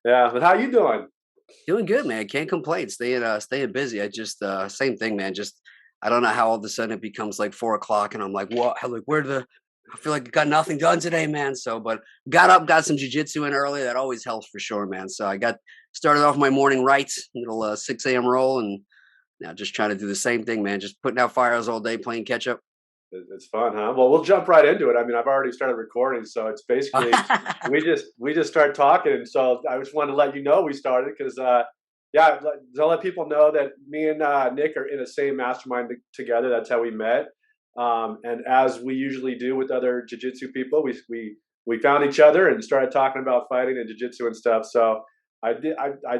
Yeah, but how you doing? Doing good, man. Can't complain. Staying busy. I just same thing, man. Just I don't know how all of a sudden it becomes like 4 o'clock, and I'm like, what? Like, where the? I feel like I got nothing done today, man. So, but got up, got some jujitsu in early. That always helps for sure, man. So I got started off my morning right, little 6 a.m. roll, and now just trying to do the same thing, man. Just putting out fires all day, playing catch up. It's fun, huh? Well, we'll jump right into it. I mean, I've already started recording, so it's basically we just start talking, and so I just wanted to let you know we started because yeah, to let people know that me and Nick are in the same mastermind together. That's how we met, and as we usually do with other jiu-jitsu people, we found each other and started talking about fighting and jiu-jitsu and stuff. So I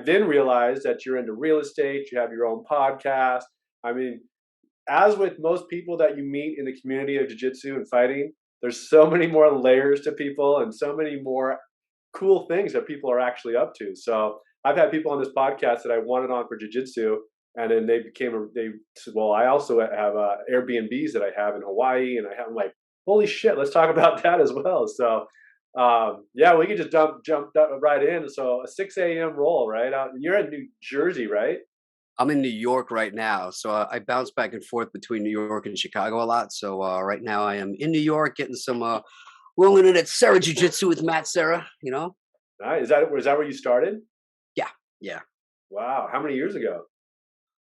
then realized that you're into real estate. You have your own podcast. I mean, as with most people that you meet in the community of jiu-jitsu and fighting, there's so many more layers to people and so many more cool things that people are actually up to. So I've had people on this podcast that I wanted on for jiu-jitsu, and then they became well, I also have Airbnbs that I have in Hawaii, and I'm like, holy shit, let's talk about that as well. So yeah, we can just jump right in. So a 6 a.m. roll, right? You're in New Jersey, right? I'm in New York right now, so I bounce back and forth between New York and Chicago a lot. So right now I am in New York, getting some rolling in at Serra Jiu Jitsu with Serra. Nice. Is that where you started? Yeah, yeah. Wow. How many years ago?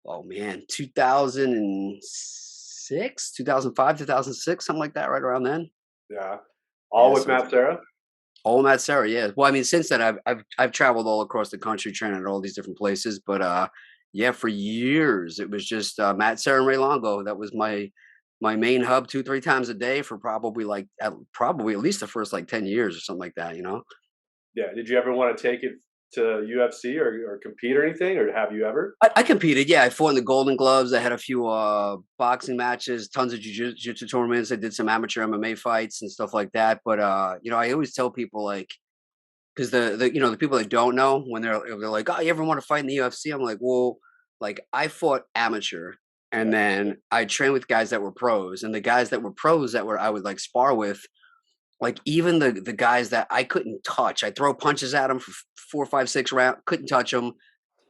Oh man, 2006, 2005, 2006, something like that, right around then. Yeah. All Yeah, with so it's Matt Serra? all Serra. Yeah. Well, I mean, since then I've traveled all across the country, training at all these different places. But yeah, for years it was just Serra and Ray Longo. That was my main hub 2 3 times a day for probably at least the first like 10 years or something like that. Yeah. Did you ever want to take it to UFC or compete or anything, or have you ever? I competed. Yeah, I fought in the Golden Gloves. I had a few boxing matches, tons of jiu-jitsu tournaments. I did some amateur MMA fights and stuff like that. But I always tell people like, because the people that don't know when they're like, oh, you ever want to fight in the UFC? I'm like, well, like I fought amateur, and Yeah. then I trained with guys that were pros, and the guys that were pros that were I would like spar with, like even the guys that I couldn't touch, I throw punches at them for 4 5 6 rounds, couldn't touch them.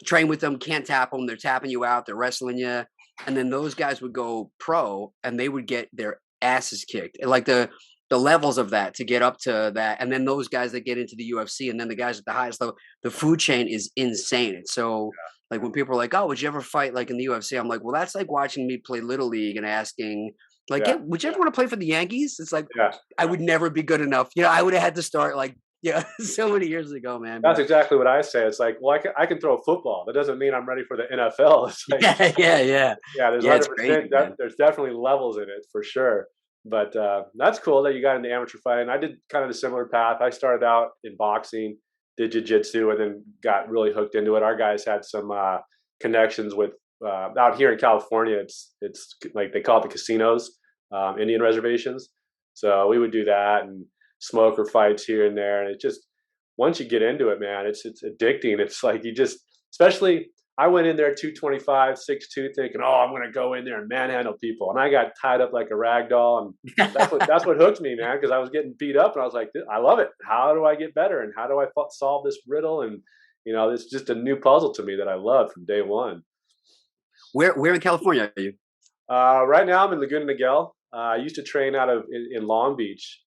Train with them, can't tap them. They're tapping you out. They're wrestling you, and then those guys would go pro, and they would get their asses kicked. And like the levels of that to get up to that, and then those guys that get into the UFC, and then the guys at the highest level, the food chain is insane. It's so like when people are like, "Oh, would you ever fight like in the UFC?" I'm like, "Well, that's like watching me play little league and asking." Like, Yeah. yeah, would you ever want to play for the Yankees? It's like Yeah. I would never be good enough. I would have had to start like yeah, so many years ago, man. That's But exactly what I say. It's like, well, I can throw a football. That doesn't mean I'm ready for the NFL. It's like, yeah, yeah, yeah. yeah, there's Yeah, it's crazy, 100%. man. There's definitely levels in it for sure. But that's cool that you got into amateur fighting. I did kind of the similar path. I started out in boxing, did jiu-jitsu, and then got really hooked into it. Our guys had some connections with out here in California. It's like they call it the casinos, Indian reservations. So we would do that and smoker fights here and there. And it just once you get into it, man, it's addicting. It's like you just, especially I went in there 225, 6'2", thinking, oh, I'm gonna go in there and manhandle people, and I got tied up like a rag doll, and that's what hooked me, man, because I was getting beat up, and I was like, I love it. How do I get better, and how do I solve this riddle? And it's just a new puzzle to me that I loved from day one. Where in California are you? Right now, I'm in Laguna Niguel. I used to train out of in Long Beach.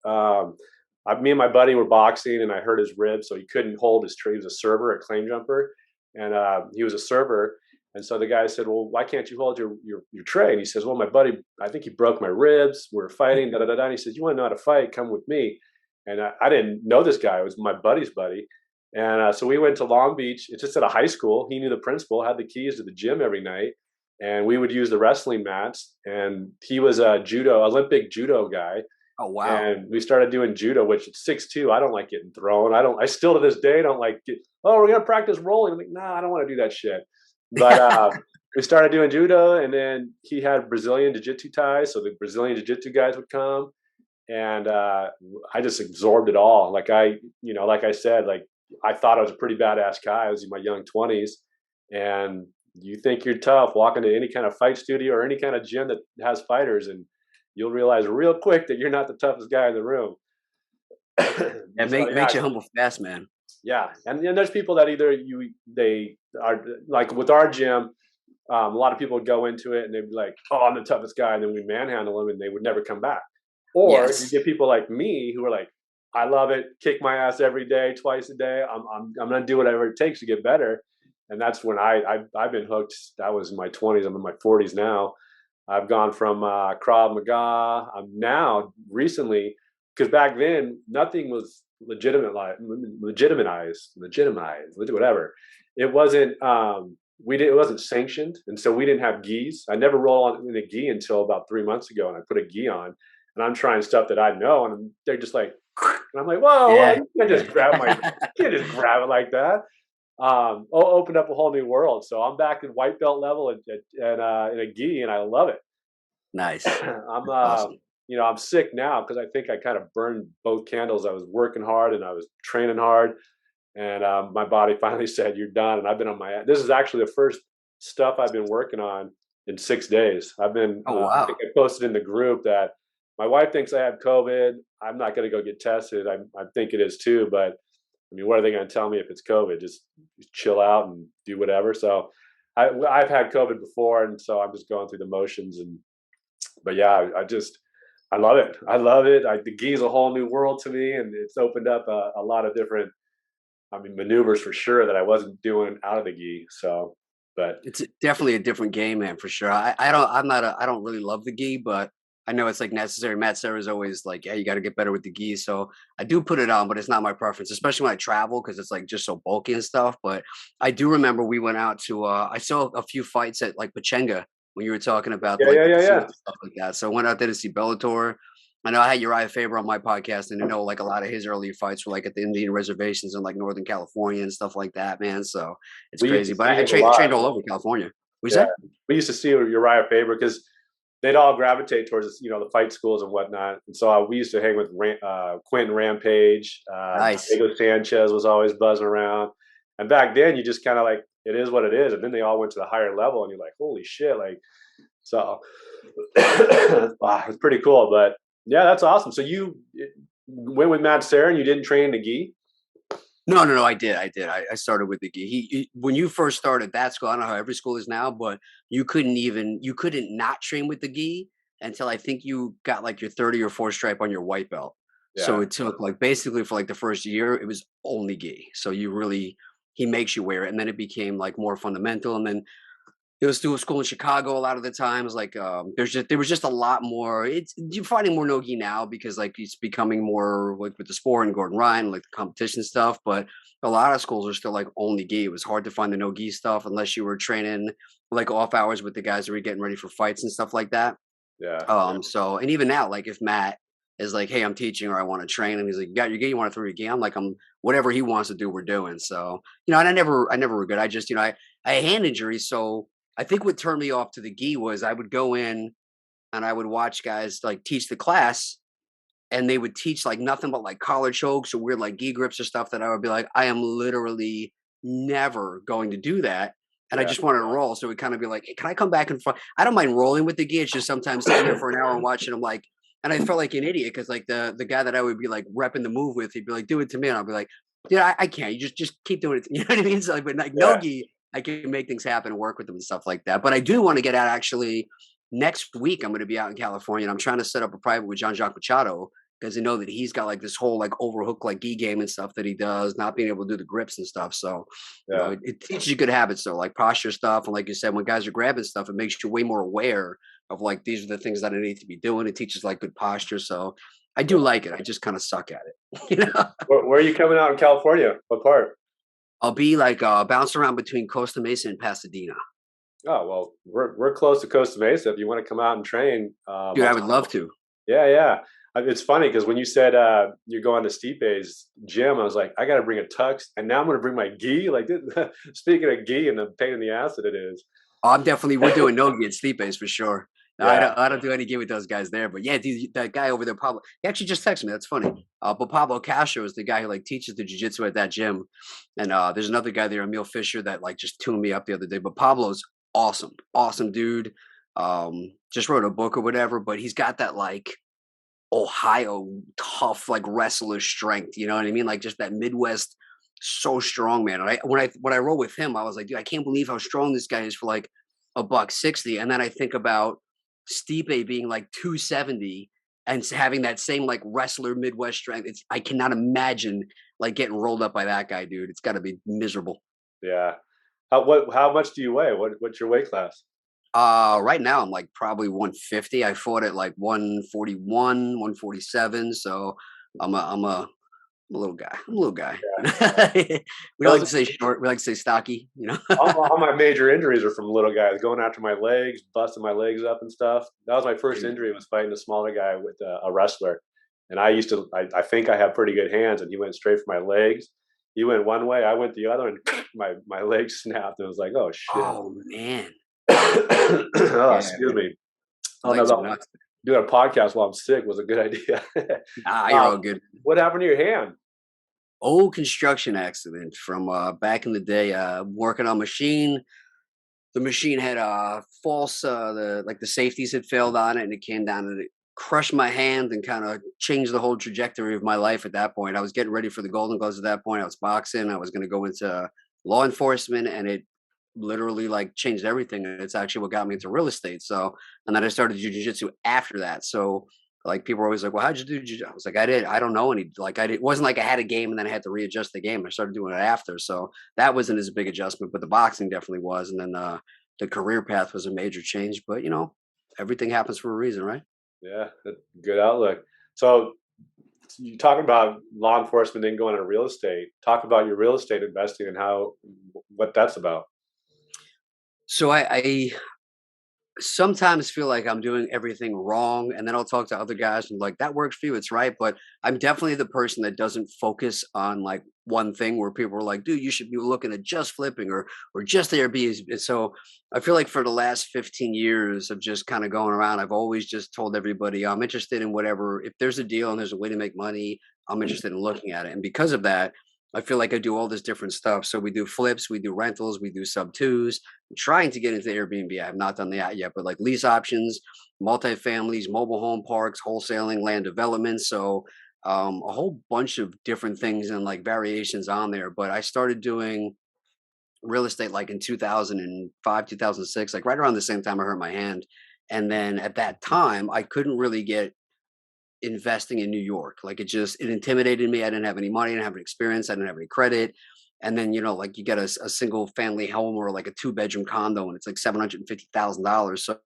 Me and my buddy were boxing, and I hurt his rib, so he couldn't hold his tray. He was a server, a claim jumper, and he was a server. And so the guy said, "Well, why can't you hold your tray?" And he says, "Well, my buddy, I think he broke my ribs. We're fighting, da da da da." And he says, "You want to know how to fight? Come with me." And I didn't know this guy. It was my buddy's buddy. And so we went to Long Beach. It's just at a high school. He knew the principal, had the keys to the gym every night, and we would use the wrestling mats. And he was a Olympic judo guy. Oh wow. And we started doing judo, which at 6'2", I don't like getting thrown. I still to this day don't like oh, we're gonna practice rolling. I'm like, nah, I don't want to do that shit. But we started doing judo, and then he had Brazilian jiu-jitsu ties, so the Brazilian jiu-jitsu guys would come, and I just absorbed it all. Like like I said, like I thought I was a pretty badass guy. I was in my young 20s, and you think you're tough, walk into any kind of fight studio or any kind of gym that has fighters, and you'll realize real quick that you're not the toughest guy in the room. It So makes yeah, you humble fast, man. Yeah, and there's people that either they are like with our gym. A lot of people would go into it and they'd be like, "Oh, I'm the toughest guy," and then we manhandle them, and they would never come back. Or you Yes. get people like me who are like, "I love it, kick my ass every day, twice a day. I'm gonna do whatever it takes to get better." And that's when I've been hooked. That was in my 20s. I'm in my 40s now. I've gone from Krav Maga. I'm now recently, because back then nothing was legitimized, whatever. It wasn't. It wasn't sanctioned, and so we didn't have gis. I never rolled on in a gi until about 3 months ago, and I put a gi on, and I'm trying stuff that I know, and they're just like, and I'm like, whoa, Yeah. you can't just grab my, you can't just grab it like that. Opened up a whole new world. So I'm back in white belt level in a gi, and I love it. Nice. I'm That's awesome. I'm sick now because I think I kind of burned both candles. I was working hard and I was training hard, and my body finally said, "You're done." And I've been on my. This is actually the first stuff I've been working on in 6 days. I've been. Oh I think wow. I posted in the group that my wife thinks I had COVID. I'm not going to go get tested. I think it is too, but I mean, what are they going to tell me if it's COVID? Just chill out and do whatever. So I've had COVID before, and so I'm just going through the motions. And but yeah, I love it. I love it. The gi is a whole new world to me, and it's opened up a lot of different, I mean, maneuvers for sure that I wasn't doing out of the gi. So, but It's definitely a different game, man, for sure. I don't really love the gi, but I know it's like necessary. Matt Serra is always like, yeah, you got to get better with the gi. So I do put it on, but it's not my preference, especially when I travel because it's like just so bulky and stuff. But I do remember we went out to, I saw a few fights at like Pachenga when you were talking about yeah, like yeah, the yeah, casinos yeah, and stuff like that. So I went out there to see Bellator. I know I had Uriah Faber on my podcast, and I know like a lot of his early fights were like at the Indian reservations in like Northern California and stuff like that, man. So it's we used crazy. to But see him a I lot. trained all over California. We Yeah, said? we used to see Uriah Faber because they'd all gravitate towards the fight schools and whatnot. And so we used to hang with Quentin Rampage. Nice. Diego Sanchez was always buzzing around. And back then, you just kind of like, it is what it is. And then they all went to the higher level, and you're like, holy shit! Like, so wow, it's pretty cool. But yeah, that's awesome. So you went with Matt Serra, and you didn't train the gi. No, no, no. I did. I did. I started with the gi. When you first started that school, I don't know how every school is now, but you couldn't not train with the gi until I think you got like your 30 or 4 stripe on your white belt. So Yeah, it took like basically for like the first year, it was only gi. So he makes you wear it. And then it became like more fundamental. And then it was through a school in Chicago a lot of the times. Like there was just a lot more. It's you're finding more nogi now because like it's becoming more like with the sport and Gordon Ryan, like the competition stuff. But a lot of schools are still like only gi. It was hard to find the nogi stuff unless you were training like off hours with the guys that were getting ready for fights and stuff like that. yeah, So and even now, like if Matt is like, hey, I'm teaching or I want to train, and he's like, you got your gi, you want to throw your gi? I'm like, I'm whatever he wants to do, we're doing. So, and I never regret. I just, I had hand injuries. So I think what turned me off to the gi was I would go in and I would watch guys like teach the class and they would teach like nothing but like collar chokes or weird like gi grips or stuff that I would be like, I am literally never going to do that. And I yeah, just wanted to roll. So it kind of be like, hey, can I come back and front? I don't mind rolling with the gi. It's just sometimes sitting there for an hour and watching them like, and I felt like an idiot because like the guy that I would be like repping the move with, he'd be like, do it to me. And I'll be like, dude, I can't. You just keep doing it. You know what I mean? So like, but like no yeah. gi, I can make things happen and work with them and stuff like that. But I do want to get out actually next week. I'm going to be out in California and I'm trying to set up a private with John Jacques Machado because I know that he's got like this whole like overhook like gi game and stuff that he does, not being able to do the grips and stuff. So, Yeah. it teaches you good habits. So like posture stuff. And like you said, when guys are grabbing stuff, it makes you way more aware of like, these are the things that I need to be doing. It teaches like good posture. So I do like it. I just kind of suck at it. Where are you coming out in California? What part? I'll be like bouncing around between Costa Mesa and Pasadena. Oh well, we're close to Costa Mesa. If you want to come out and train, Dude, I would love to. yeah, yeah. It's funny because when you said you're going to Stipe's gym, I was like, I got to bring a tux, and now I'm going to bring my gi. Like, speaking of gi and the pain in the ass that it is. Oh, we're doing no gi at Sleep Base for sure. Yeah, I don't do any gi with those guys there, but yeah, dude, that guy over there, Pablo, he actually just texted me. That's funny. But Pablo Castro is the guy who like teaches the jiu-jitsu at that gym. And there's another guy there, Emil Fisher, that like just tuned me up the other day. But Pablo's awesome. Awesome dude. Just wrote a book or whatever, but he's got that like Ohio tough, like wrestler strength. You know what I mean? Like just that Midwest so strong, man. And when I roll with him, I was like, dude, I can't believe how strong this guy is for like a buck 60. And then I think about Stipe being like 270 and having that same like wrestler Midwest strength. I cannot imagine like getting rolled up by that guy, dude. It's got to be miserable. Yeah. How much do you weigh? What's your weight class? Right now I'm like probably 150. I fought at like 141, 147. So I'm a little guy. I'm a little guy. Yeah. We don't like Those to say short. We like to say stocky. You know. all my major injuries are from little guys going after my legs, busting my legs up and stuff. That was my first injury, was fighting a smaller guy with a wrestler. And I think I have pretty good hands, and he went straight for my legs. He went one way, I went the other, and my legs snapped. And it was like, oh shit. Oh man. Oh, Yeah, excuse me. I don't know legs are about nuts. doing a podcast while I'm sick was a good idea. Ah, you're um, all good. what happened to your hand? Old construction accident from back in the day. Working on machine. The machine had false. The safeties had failed on it, and it came down and it crushed my hand and kind of changed the whole trajectory of my life. At that point, I was getting ready for the Golden Gloves. At that point, I was boxing. I was going to go into law enforcement, and it literally like changed everything. And it's actually what got me into real estate. So, and then I started Jiu Jitsu after that. So, like people are always like, "Well, how'd you do Jiu?" I was like, I don't know any. Like it wasn't like I had a game and then I had to readjust the game. I started doing it after. So that wasn't as big adjustment, but the boxing definitely was. And then the career path was a major change. But everything happens for a reason, right? Yeah, good outlook. So you talking about law enforcement and going into real estate. Talk about your real estate investing and what that's about. So I sometimes feel like I'm doing everything wrong, and then I'll talk to other guys and like that works for you, it's right. But I'm definitely the person that doesn't focus on like one thing where people are like, dude, you should be looking at just flipping or just Airbnb. And so I feel like for the last 15 years of just kind of going around, I've always just told everybody I'm interested in whatever. If there's a deal and there's a way to make money, I'm interested in looking at it. And because of that, I feel like I do all this different stuff. So we do flips, we do rentals, we do sub twos. I'm trying to get into Airbnb. I have not done that yet, but like lease options, multifamilies, mobile home parks, wholesaling, land development. So a whole bunch of different things and like variations on there. But I started doing real estate like in 2005, 2006, like right around the same time I hurt my hand. And then at that time, I couldn't really get investing in New York. Like it intimidated me. I didn't have any money, I didn't have any experience, I didn't have any credit. And then, like you get a single family home or like a 2-bedroom condo and it's like $750,000. So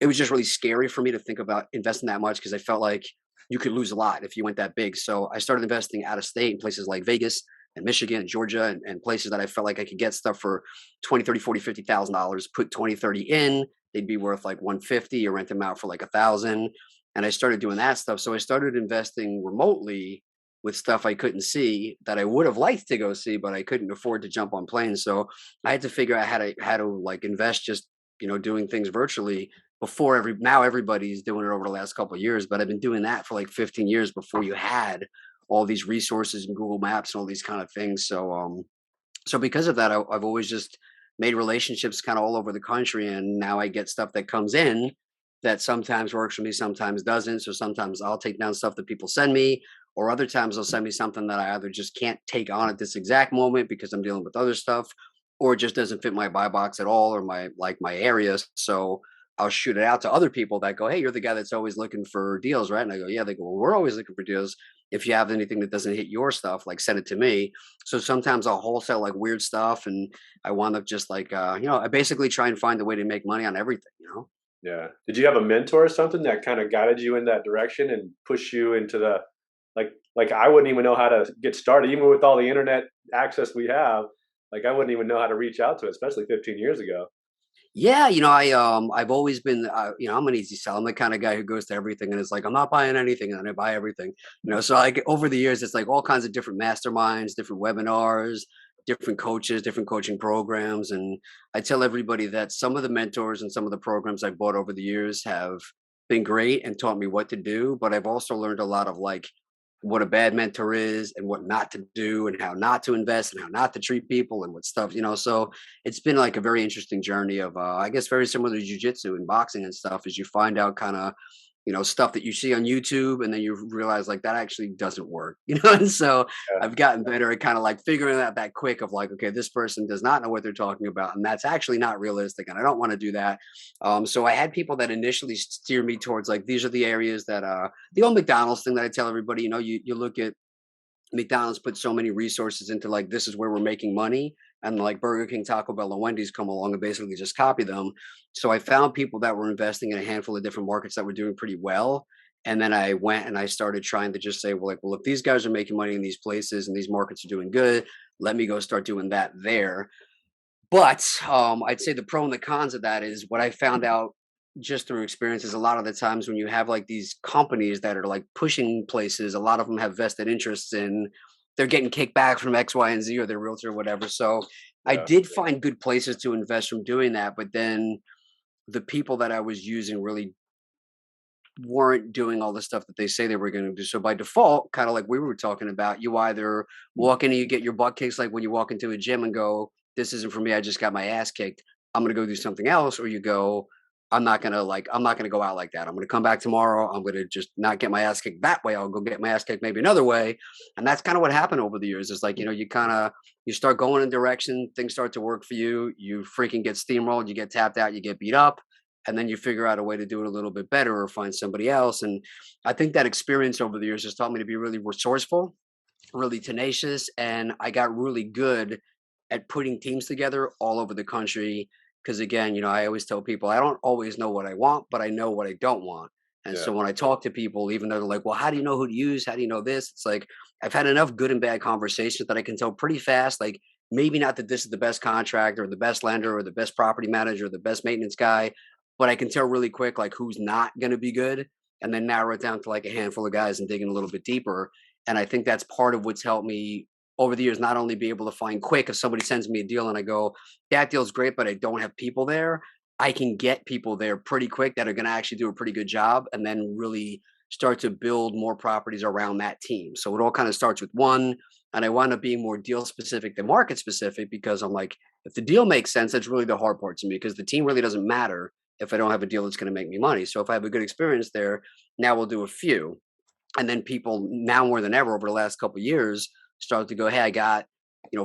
it was just really scary for me to think about investing that much because I felt like you could lose a lot if you went that big. So I started investing out of state in places like Vegas and Michigan and Georgia and places that I felt like I could get stuff for 20, 30, 40, $50,000, put 20, 30 in, they'd be worth like 150 or rent them out for like 1,000. And I started doing that stuff. So I started investing remotely with stuff I couldn't see that I would have liked to go see, but I couldn't afford to jump on planes. So I had to figure out how to like invest just doing things virtually before now everybody's doing it over the last couple of years, but I've been doing that for like 15 years before you had all these resources and Google Maps and all these kind of things. So because of that, I've always just made relationships kind of all over the country, and now I get stuff that comes in that sometimes works for me, sometimes doesn't. So sometimes I'll take down stuff that people send me, or other times they'll send me something that I either just can't take on at this exact moment because I'm dealing with other stuff, or it just doesn't fit my buy box at all or my areas. So I'll shoot it out to other people that go, "Hey, you're the guy that's always looking for deals, right?" And I go, "Yeah." They go, "Well, we're always looking for deals. If you have anything that doesn't hit your stuff, like send it to me." So sometimes I'll wholesale like weird stuff, and I wind up just like I basically try and find a way to make money on everything. Yeah. Did you have a mentor or something that kind of guided you in that direction and pushed you into the like I wouldn't even know how to get started, even with all the internet access we have. Like I wouldn't even know how to reach out to it, especially 15 years ago. Yeah, I've always been I'm an easy sell. I'm the kind of guy who goes to everything and it's like I'm not buying anything and then I buy everything. So like over the years it's like all kinds of different masterminds, different webinars, different coaches, different coaching programs, and I tell everybody that some of the mentors and some of the programs I've bought over the years have been great and taught me what to do, but I've also learned a lot of like what a bad mentor is and what not to do and how not to invest and how not to treat people and what stuff. So it's been like a very interesting journey of I guess very similar to jujitsu and boxing and stuff as you find out kind of stuff that you see on YouTube, and then you realize like that actually doesn't work, And so Yeah. I've gotten better at kind of like figuring out that quick of like, okay, this person does not know what they're talking about, and that's actually not realistic, and I don't want to do that. So I had people that initially steer me towards like these are the areas that the old McDonald's thing that I tell everybody, you look at McDonald's put so many resources into like this is where we're making money, and like Burger King, Taco Bell, and Wendy's come along and basically just copy them. So I found people that were investing in a handful of different markets that were doing pretty well, and then I went and I started trying to just say, well, if these guys are making money in these places and these markets are doing good, let me go start doing that there. But I'd say the pro and the cons of that is what I found out just through experience is a lot of the times when you have like these companies that are like pushing places, a lot of them have vested interests in they're getting kicked back from X, Y, and Z or their realtor or whatever. So I Yeah. did find good places to invest from doing that, but then the people that I was using really weren't doing all the stuff that they say they were going to do. So by default, kind of like we were talking about, you either walk in and you get your butt kicked, like when you walk into a gym and go, "This isn't for me. I just got my ass kicked. I'm going to go do something else," or you go, I'm not gonna go out like that. I'm gonna come back tomorrow. I'm gonna just not get my ass kicked that way. I'll go get my ass kicked maybe another way." And that's kind of what happened over the years. It's like, you start going in direction, things start to work for you. You freaking get steamrolled, you get tapped out, you get beat up, and then you figure out a way to do it a little bit better or find somebody else. And I think that experience over the years has taught me to be really resourceful, really tenacious, and I got really good at putting teams together all over the country. Because again, I always tell people I don't always know what I want, but I know what I don't want. And Yeah. so when I talk to people, even though they're like, "Well, how do you know who to use? How do you know this?" It's like I've had enough good and bad conversations that I can tell pretty fast, like maybe not that this is the best contract or the best lender or the best property manager or the best maintenance guy, but I can tell really quick like who's not going to be good, and then narrow it down to like a handful of guys and dig in a little bit deeper. And I think that's part of what's helped me over the years not only be able to find quick if somebody sends me a deal and I go, that deal's great, but I don't have people there. I can get people there pretty quick that are going to actually do a pretty good job and then really start to build more properties around that team. So it all kind of starts with one. And I wind up being more deal specific than market specific because I'm like, if the deal makes sense, that's really the hard part to me because the team really doesn't matter if I don't have a deal that's going to make me money. So if I have a good experience there, now we'll do a few. And then people now more than ever over the last couple of years started to go, "Hey, I got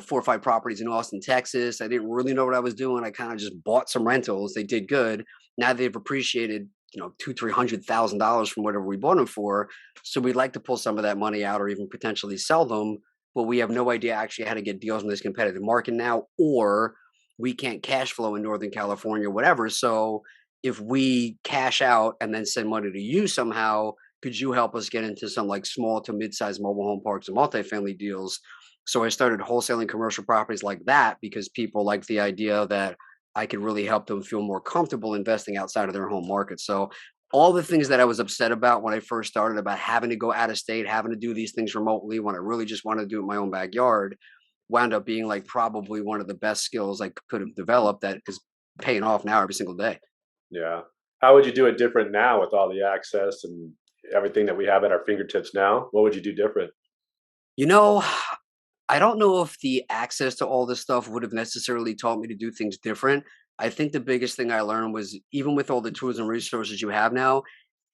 4 or 5 properties in Austin, Texas. I didn't really know what I was doing. I kind of just bought some rentals. They did good. Now they've appreciated, $200,000-300,000 from whatever we bought them for. So we'd like to pull some of that money out or even potentially sell them, but we have no idea actually how to get deals in this competitive market now, or we can't cash flow in Northern California, whatever. So if we cash out and then send money to you somehow, could you help us get into some like small to mid-sized mobile home parks and multifamily deals?" So I started wholesaling commercial properties like that because people like the idea that I could really help them feel more comfortable investing outside of their home market. So all the things that I was upset about when I first started about having to go out of state, having to do these things remotely when I really just wanted to do it in my own backyard, wound up being like probably one of the best skills I could have developed that is paying off now every single day. Yeah. How would you do it different now with all the access and everything that we have at our fingertips now? What would you do different? You know, I don't know if the access to all this stuff would have necessarily taught me to do things different. I think the biggest thing I learned was even with all the tools and resources you have now,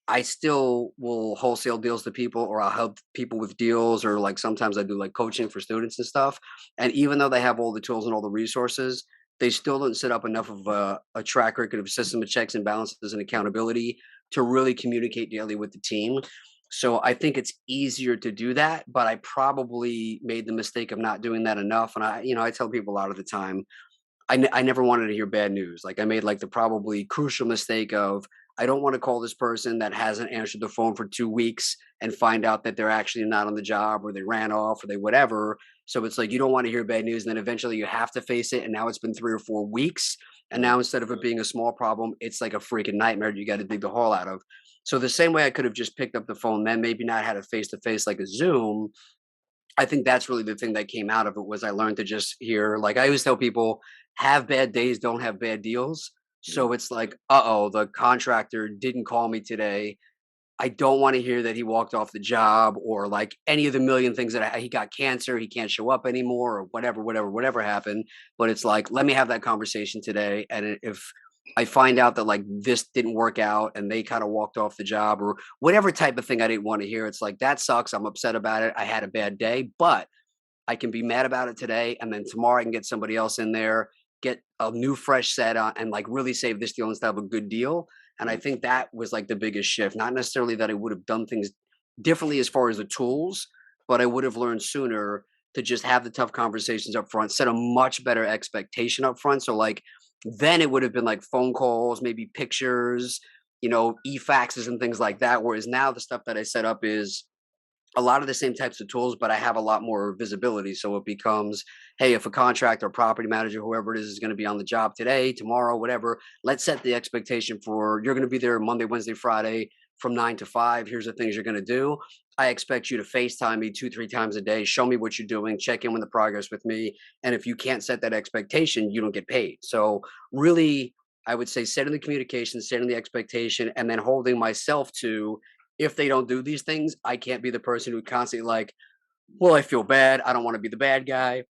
I still will wholesale deals to people or I'll help people with deals or like sometimes I do like coaching for students and stuff. And even though they have all the tools and all the resources, they still don't set up enough of a track record of system of checks and balances and accountability to really communicate daily with the team. So I think it's easier to do that, but I probably made the mistake of not doing that enough. And I tell people a lot of the time, I never wanted to hear bad news. Like I made like the probably crucial mistake of I don't want to call this person that hasn't answered the phone for 2 weeks and find out that they're actually not on the job or they ran off or they whatever. So it's like you don't want to hear bad news, and then eventually you have to face it. And now it's been 3 or 4 weeks, and now instead of it being a small problem, it's like a freaking nightmare you got to dig the hole out of. So the same way I could have just picked up the phone, then maybe not had a face to face like a Zoom. I think that's really the thing that came out of it was I learned to just hear, like I always tell people, have bad days, don't have bad deals. Mm. So it's like, uh-oh, the contractor didn't call me today. I don't want to hear that he walked off the job or like any of the million things that he got cancer, he can't show up anymore or whatever happened. But it's like, let me have that conversation today. And if I find out that like this didn't work out and they kind of walked off the job or whatever type of thing I didn't want to hear. It's like that sucks. I'm upset about it. I had a bad day, but I can be mad about it today, and then tomorrow I can get somebody else in there, get a new fresh set on, and like really save this deal and have a good deal. And I Mm. think that was like the biggest shift. Not necessarily that I would have done things differently as far as the tools, but I would have learned sooner to just have the tough conversations up front, set a much better expectation up front. So like then it would have been like phone calls, maybe pictures, e-faxes and things like that. Whereas now the stuff that I set up is a lot of the same types of tools, but I have a lot more visibility. So it becomes, hey, if a contractor or property manager, whoever it is going to be on the job today, tomorrow, whatever, let's set the expectation for you're going to be there Monday, Wednesday, Friday from 9 to 5. Here's the things you're going to do. I expect you to FaceTime me 2, 3 times a day. Show me what you're doing. Check in with the progress with me. And if you can't set that expectation, you don't get paid. So really, I would say setting the communication, setting the expectation, and then holding myself to if they don't do these things, I can't be the person who constantly like, well, I feel bad. I don't want to be the bad guy.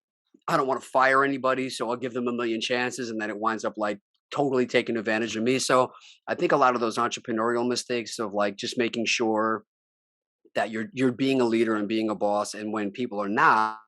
I don't want to fire anybody. So I'll give them a million chances. And then it winds up like totally taking advantage of me. So I think a lot of those entrepreneurial mistakes of like just making sure that you're being a leader and being a boss. And when people are not,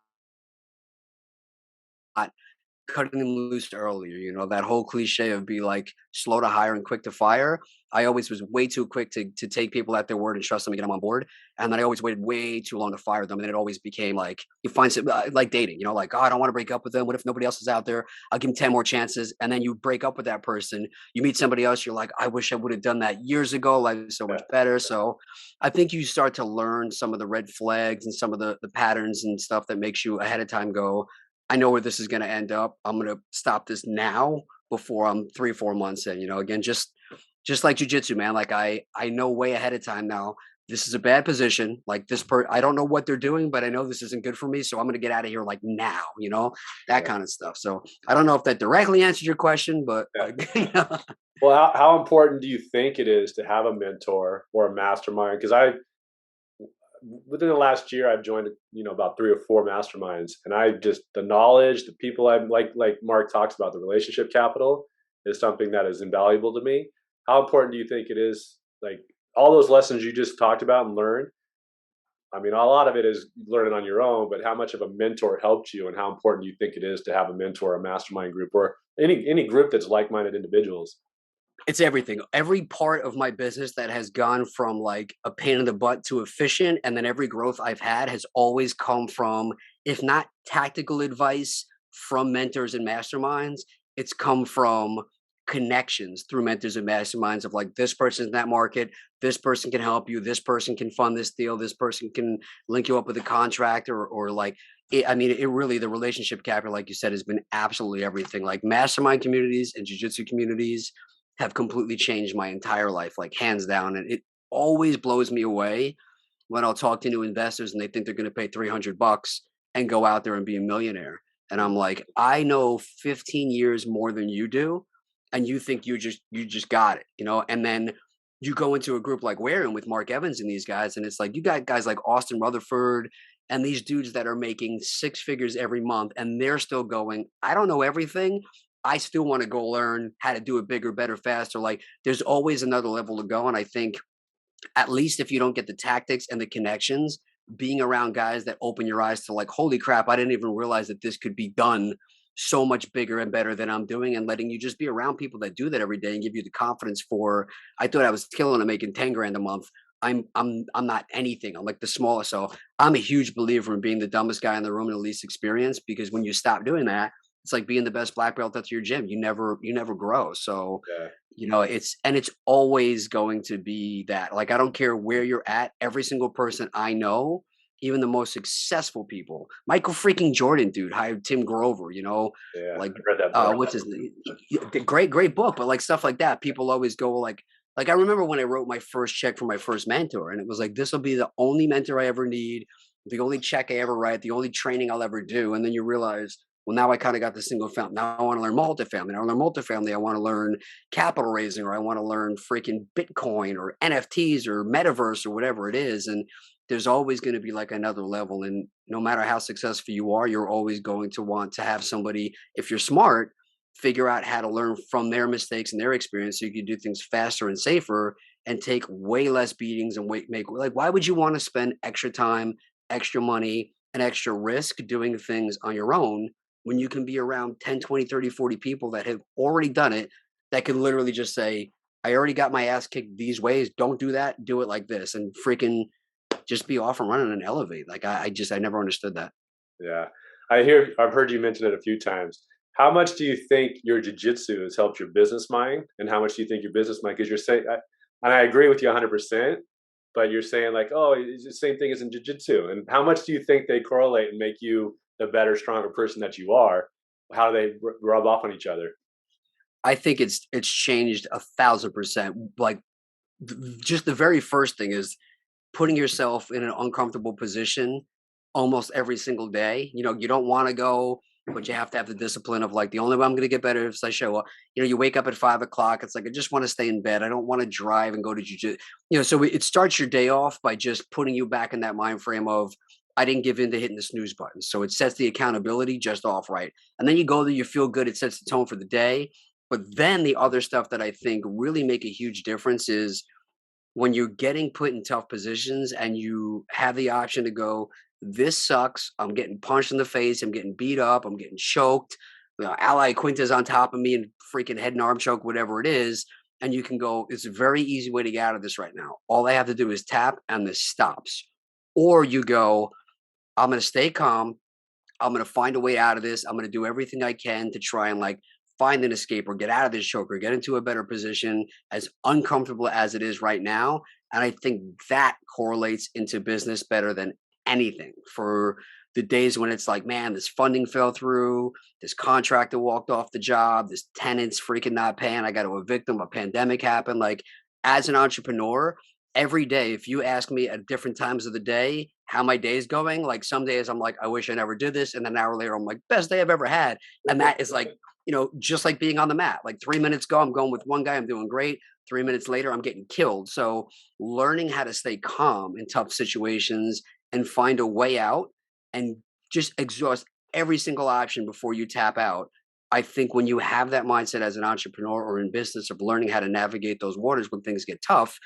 cutting them loose earlier. That whole cliche of be like slow to hire and quick to fire. I always was way too quick to take people at their word and trust them and get them on board. And then I always waited way too long to fire them. And it always became like, you find some, like dating, like, oh, I don't want to break up with them. What if nobody else is out there? I'll give them 10 more chances. And then you break up with that person. You meet somebody else. You're like, I wish I would have done that years ago. Life is so much Yeah. better. So I think you start to learn some of the red flags and some of the patterns and stuff that makes you ahead of time go, I know where this is going to end up. I'm going to stop this now before I'm 3, 4 months in. Again, just like jujitsu, man. Like I know way ahead of time now. This is a bad position. Like I don't know what they're doing, but I know this isn't good for me. So I'm going to get out of here like now. That Yeah. kind of stuff. So I don't know if that directly answered your question, but Yeah. like, Well, how important do you think it is to have a mentor or a mastermind? Because within the last year, I've joined, about 3 or 4 masterminds, and I just the knowledge, the people I'm like Mark talks about, the relationship capital is something that is invaluable to me. How important do you think it is? Like all those lessons you just talked about and learned. I mean, a lot of it is learning on your own, but how much of a mentor helped you, and how important do you think it is to have a mentor, a mastermind group, or any group that's like-minded individuals? it's everything. Every part of my business that has gone from like a pain in the butt to efficient, and then every growth I've had has always come from, if not tactical advice from mentors and masterminds, it's come from connections through mentors and masterminds of like this person's in that market, this person can help you, this person can fund this deal, this person can link you up with a contractor or like I mean, it really the relationship capital, like you said, has been absolutely everything. Like mastermind communities and jujitsu communities have completely changed my entire life, like hands down. And it always blows me away when I'll talk to new investors and they think they're going to pay $300 and go out there and be a millionaire. And I'm like, I know 15 years more than you do, and you think you just got it, And then you go into a group like Where and with Mark Evans and these guys, and it's like you got guys like Austin Rutherford and these dudes that are making 6 figures every month, and they're still going. I don't know everything, I still want to go learn how to do it bigger, better, faster. Like there's always another level to go. And I think at least if you don't get the tactics and the connections, being around guys that open your eyes to like, holy crap, I didn't even realize that this could be done so much bigger and better than I'm doing, and letting you just be around people that do that every day and give you the confidence for, I thought I was killing it making 10 grand a month. I'm not anything. I'm like the smallest. So I'm a huge believer in being the dumbest guy in the room and the least experienced, because when you stop doing that, it's like being the best black belt at your gym. You never grow. So Yeah. it's always going to be that. Like I don't care where you're at. Every single person I know, even the most successful people, Michael freaking Jordan, dude, hired Tim Grover. Yeah, Like I read that book. what's his name? Great book, but like stuff like that, people always go like I remember when I wrote my first check for my first mentor, and it was like this will be the only mentor I ever need, the only check I ever write, the only training I'll ever do, and then you realize, well, now I kind of got the single family. Now I want to learn multifamily. Now I learn multifamily. I want to learn capital raising, or I want to learn freaking Bitcoin or NFTs or metaverse or whatever it is. And there's always going to be like another level. And no matter how successful you are, you're always going to want to have somebody, if you're smart, figure out how to learn from their mistakes and their experience so you can do things faster and safer and take way less beatings and make like why would you want to spend extra time, extra money, and extra risk doing things on your own when you can be around 10, 20, 30, 40 people that have already done it that can literally just say, I already got my ass kicked these ways. Don't do that. Do it like this. And freaking just be off and running and elevate. Like I never understood that. Yeah. I've heard you mention it a few times. How much do you think your jiu-jitsu has helped your business mind? And how much do you think your business mind, because you're saying, and I agree with you 100%, but you're saying like, oh, it's the same thing as in jiu-jitsu. And how much do you think they correlate and make you the better, stronger person that you are? How do they rub off on each other? I think it's changed 1,000%. Like just the very first thing is putting yourself in an uncomfortable position almost every single day. You know, you don't want to go, but you have to have the discipline of like the only way I'm going to get better is if I show up. You know, you wake up at 5 o'clock. It's like I just want to stay in bed. I don't want to drive and go to jiu-jitsu. You know, so it starts your day off by just putting you back in that mind frame of I didn't give in to hitting the snooze button. So it sets the accountability just off right, and then you go there, you feel good. It sets the tone for the day. But then the other stuff that I think really make a huge difference is when you're getting put in tough positions and you have the option to go, this sucks. I'm getting punched in the face. I'm getting beat up. I'm getting choked. You know, Ally Quinta's on top of me and freaking head and arm choke, whatever it is. And you can go, it's a very easy way to get out of this right now. All I have to do is tap and this stops. Or you go, I'm going to stay calm. I'm going to find a way out of this. I'm going to do everything I can to try and like find an escape or get out of this choke or get into a better position, as uncomfortable as it is right now. And I think that correlates into business better than anything for the days when it's like, man, this funding fell through, this contractor walked off the job, this tenant's freaking not paying, I got to evict them, a pandemic happened. Like as an entrepreneur, every day, if you ask me at different times of the day how my day's going, like some days I'm like, I wish I never did this. And then an hour later, I'm like, best day I've ever had. And that is like, you know, just like being on the mat, like 3 minutes ago, I'm going with one guy, I'm doing great. 3 minutes later, I'm getting killed. So learning how to stay calm in tough situations and find a way out and just exhaust every single option before you tap out. I think when you have that mindset as an entrepreneur or in business of learning how to navigate those waters when things get tough,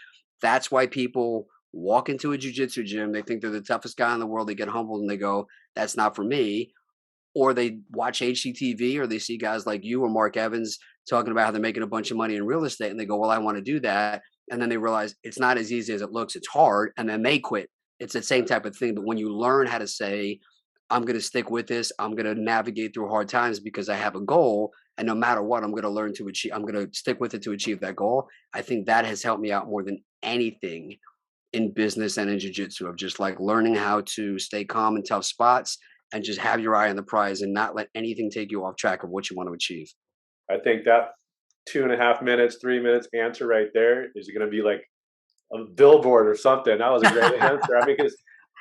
that's why people walk into a jiu-jitsu gym. They think they're the toughest guy in the world. They get humbled and they go, that's not for me. Or they watch HGTV or they see guys like you or Mark Evans talking about how they're making a bunch of money in real estate and they go, well, I want to do that. And then they realize it's not as easy as it looks. It's hard. And then they quit. It's the same type of thing. But when you learn how to say, I'm going to stick with this, I'm going to navigate through hard times because I have a goal. And no matter what, I'm going to learn to achieve, I'm going to stick with it to achieve that goal. I think that has helped me out more than anything in business and in jiu-jitsu of just like learning how to stay calm in tough spots and just have your eye on the prize and not let anything take you off track of what you want to achieve. I think that 2.5 minutes, 3 minutes answer right there is going to be like a billboard or something. That was a great answer. I mean, because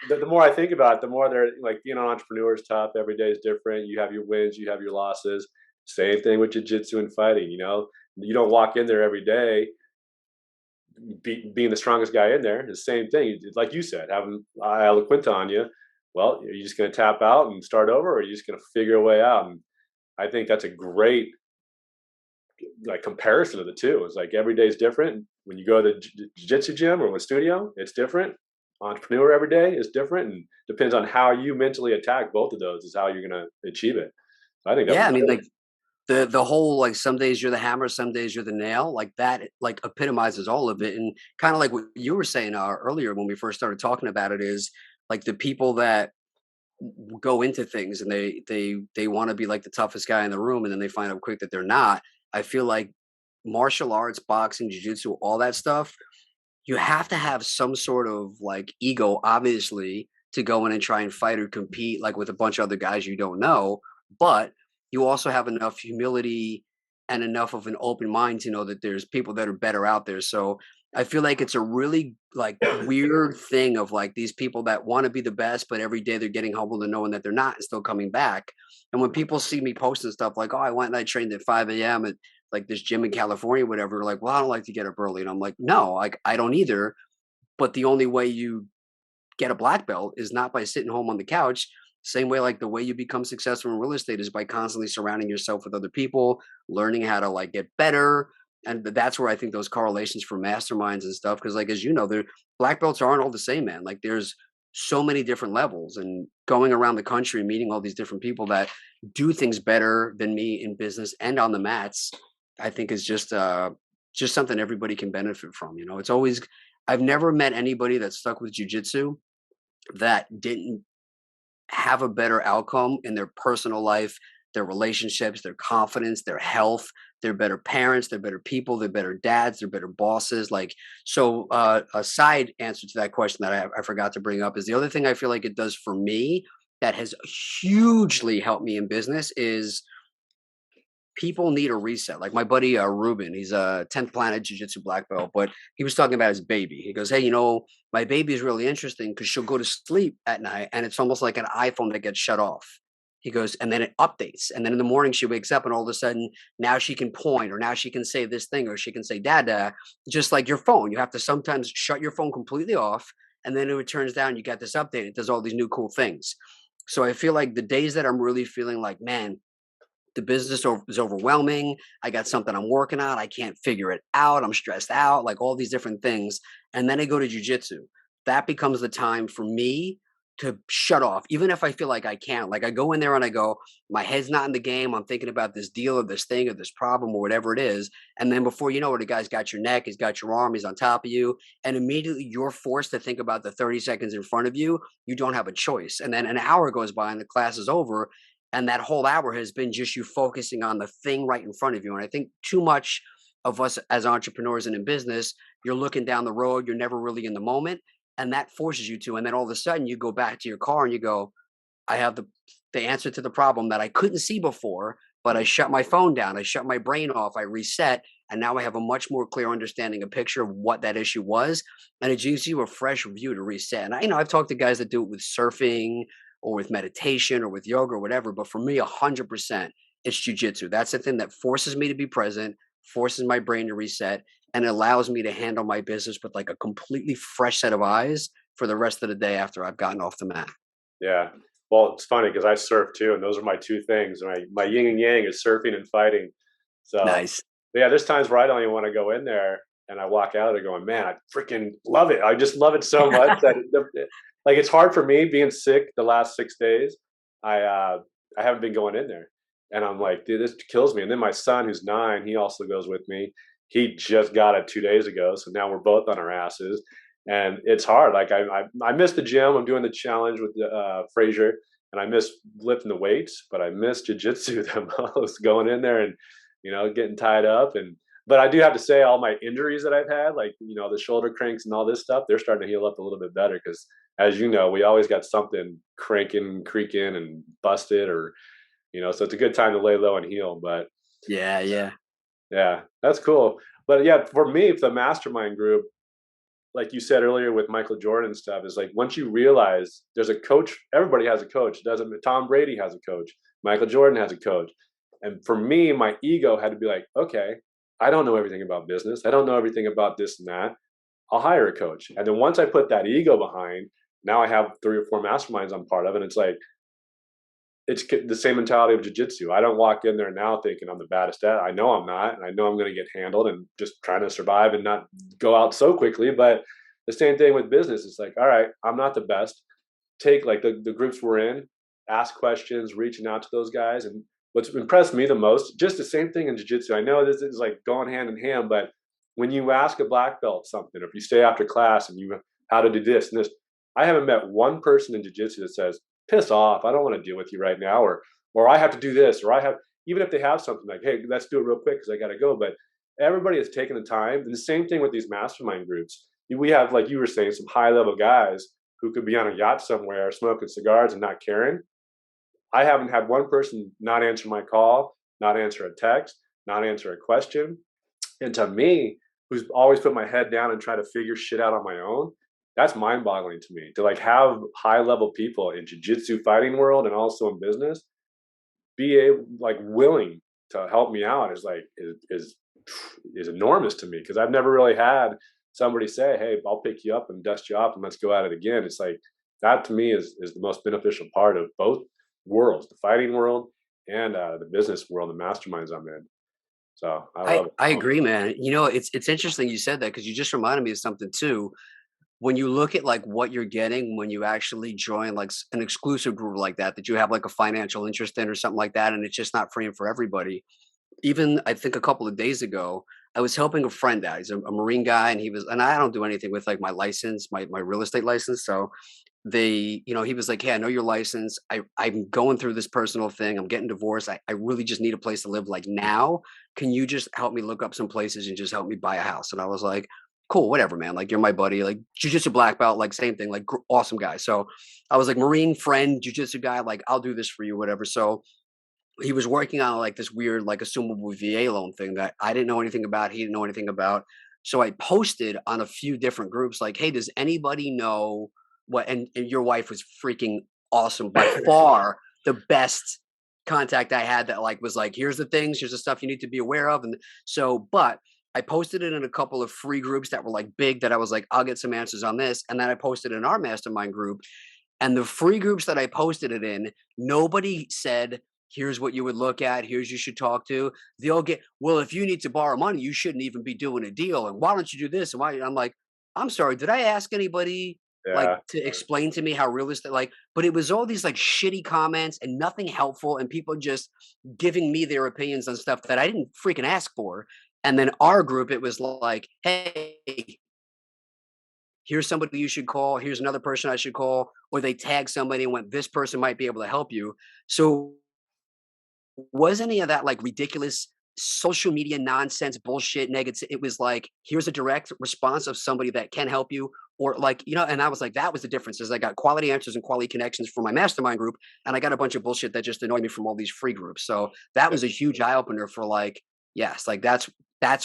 the more I think about it, the more they're like being an entrepreneur is tough. Every day is different. You have your wins, you have your losses. Same thing with jiu-jitsu and fighting. You know, you don't walk in there every day being the strongest guy in there. The same thing, like you said, having Quinta on you. Well, are you just going to tap out and start over, or are you just going to figure a way out? And I think that's a great like comparison of the two. It's like every day is different. When you go to the jiu-jitsu gym or a studio, it's different. Entrepreneur every day is different, and depends on how you mentally attack both of those is how you're going to achieve it. I think that Yeah, was I mean, great. like the whole like some days you're the hammer, some days you're the nail. Like that, like epitomizes all of it. And kind of like what you were saying earlier when we first started talking about it is like the people that go into things and they want to be like the toughest guy in the room, and then they find out quick that they're not. I feel like martial arts, boxing, jiu-jitsu, all that stuff, you have to have some sort of like ego, obviously, to go in and try and fight or compete like with a bunch of other guys you don't know. But you also have enough humility and enough of an open mind to know that there's people that are better out there. So I feel like it's a really like weird thing of like these people that want to be the best, but every day they're getting humbled and knowing that they're not and still coming back. And when people see me posting stuff like, oh, I went and I trained at 5 a.m. at like this gym in California, whatever, like, well, I don't like to get up early. And I'm like, no, like I don't either. But the only way you get a black belt is not by sitting home on the couch. Same way, like the way you become successful in real estate is by constantly surrounding yourself with other people, learning how to like get better. And that's where I think those correlations for masterminds and stuff, because like as you know, the black belts aren't all the same, man. Like there's so many different levels, and going around the country meeting all these different people that do things better than me in business and on the mats, I think is just something everybody can benefit from. You know, it's always I've never met anybody that stuck with jujitsu that didn't have a better outcome in their personal life, their relationships, their confidence, their health. They're better parents, they're better people, they're better dads, they're better bosses. Like, so a side answer to that question that I forgot to bring up is the other thing I feel like it does for me that has hugely helped me in business is people need a reset. Like my buddy Ruben, he's a 10th planet jiu-jitsu black belt, but he was talking about his baby. He goes, "Hey, you know, my baby is really interesting because she'll go to sleep at night and it's almost like an iPhone that gets shut off." He goes, and then it updates. And then in the morning she wakes up and all of a sudden now she can point or now she can say this thing or she can say dada, just like your phone. You have to sometimes shut your phone completely off and then it turns down, you got this update. It does all these new cool things. So I feel like the days that I'm really feeling like, man, the business is overwhelming. I got something I'm working on. I can't figure it out. I'm stressed out, like all these different things. And then I go to jujitsu. That becomes the time for me to shut off, even if I feel like I can't. Like I go in there and I go, my head's not in the game. I'm thinking about this deal or this thing or this problem or whatever it is. And then before you know it, the guy's got your neck, he's got your arm, he's on top of you. And immediately you're forced to think about the 30 seconds in front of you. You don't have a choice. And then an hour goes by and the class is over and that whole hour has been just you focusing on the thing right in front of you. And I think too much of us as entrepreneurs and in business, you're looking down the road, you're never really in the moment, and that forces you to. And then all of a sudden, you go back to your car and you go, "I have the answer to the problem that I couldn't see before, but I shut my phone down, I shut my brain off, I reset, and now I have a much more clear understanding, a picture of what that issue was, and it gives you a fresh view to reset." And I've talked to guys that do it with surfing or with meditation or with yoga or whatever, but for me, 100%, it's jujitsu. That's the thing that forces me to be present, forces my brain to reset, and allows me to handle my business with like a completely fresh set of eyes for the rest of the day after I've gotten off the mat. Yeah. Well, it's funny because I surf too, and those are my two things. My yin and yang is surfing and fighting. So Nice. yeah, there's times where I don't even want to go in there, and I walk out of there going, "Man, I freaking love it! I just love it so much that like it's hard for me being sick the last 6 days. I haven't been going in there, and I'm like, dude, this kills me. And then my son, who's 9, he also goes with me. He just got it 2 days ago, so now we're both on our asses, and it's hard. Like I miss the gym. I'm doing the challenge with Frazier, and I miss lifting the weights, but I miss jujitsu the most. Going in there and getting tied up. And but I do have to say, all my injuries that I've had, like the shoulder cranks and all this stuff, they're starting to heal up a little bit better because, as you know, we always got something cranking, creaking, and busted, or so it's a good time to lay low and heal. But Yeah, yeah. yeah, that's cool. But yeah, for me, the mastermind group, like you said earlier with Michael Jordan stuff, is like once you realize there's a coach, everybody has a coach. Doesn't Tom Brady has a coach, Michael Jordan has a coach. And for me, my ego had to be like, okay, I don't know everything about business. I don't know everything about this and that. I'll hire a coach. And then once I put that ego behind, now I have 3 or 4 masterminds I'm part of, and it's like it's the same mentality of jiu-jitsu. I don't walk in there now thinking I'm the baddest at it. I know I'm not, and I know I'm going to get handled and just trying to survive and not go out so quickly. But the same thing with business. It's like, all right, I'm not the best. Take like the groups we're in, ask questions, reaching out to those guys. And what's impressed me the most, just the same thing in jiu-jitsu. I know this is like going hand in hand, but when you ask a black belt something, or if you stay after class and you how to do this and this, I haven't met one person in jiu-jitsu that says, piss off, I don't want to deal with you right now, or I have to do this, or I have, even if they have something like, hey, let's do it real quick because I got to go. But everybody has taken the time. And the same thing with these mastermind groups. We have, like you were saying, some high level guys who could be on a yacht somewhere smoking cigars and not caring. I haven't had one person not answer my call, not answer a text, not answer a question. And to me, who's always put my head down and try to figure shit out on my own, that's mind-boggling to me. To like have high-level people in jiu-jitsu fighting world and also in business be able, like, willing to help me out is like is enormous to me, because I've never really had somebody say, hey, I'll pick you up and dust you off and let's go at it again. It's like That to me is the most beneficial part of both worlds, the fighting world and the business world, the masterminds I'm in. So I I love it. I agree, man. You know, it's interesting you said that because you just reminded me of something too. When you look at like what you're getting when you actually join like an exclusive group like that you have like a financial interest in or something like that, and it's just not free and for everybody. Even I think a couple of days ago, I was helping a friend out. He's a Marine guy, and and I don't do anything with like my license, my real estate license. So he was like, "Hey, I know your license. I'm going through this personal thing. I'm getting divorced. I really just need a place to live like now. Can you just help me look up some places and just help me buy a house?" And I was like, "Cool, whatever, man. Like you're my buddy. Like jujitsu black belt, like same thing. Like awesome guy." So I was like, Marine friend, jujitsu guy. Like I'll do this for you, whatever. So he was working on like this weird like assumable VA loan thing that I didn't know anything about. He didn't know anything about. So I posted on a few different groups like, "Hey, does anybody know what?" And your wife was freaking awesome, by far the best contact I had that like was like, "Here's the things, here's the stuff you need to be aware of." And so, but I posted it in a couple of free groups that were like big that I was like, "I'll get some answers on this." And then I posted in our mastermind group, and the free groups that I posted it in, nobody said, "Here's what you would look at. Here's you should talk to." They all get, "Well, if you need to borrow money, you shouldn't even be doing a deal. And why don't you do this?" And why? I'm like, I'm sorry. Did I ask anybody like Yeah. to explain to me how realistic? Like, but it was all these like shitty comments and nothing helpful, and people just giving me their opinions on stuff that I didn't freaking ask for. And then our group, it was like, "Hey, here's somebody you should call. Here's another person I should call." Or they tag somebody and went, "This person might be able to help you." So was any of that like ridiculous social media nonsense, bullshit, negative? It was like, here's a direct response of somebody that can help you. Or like, and I was like, that was the difference is I got quality answers and quality connections from my mastermind group. And I got a bunch of bullshit that just annoyed me from all these free groups. So that was a huge eye opener for like, yes, like that's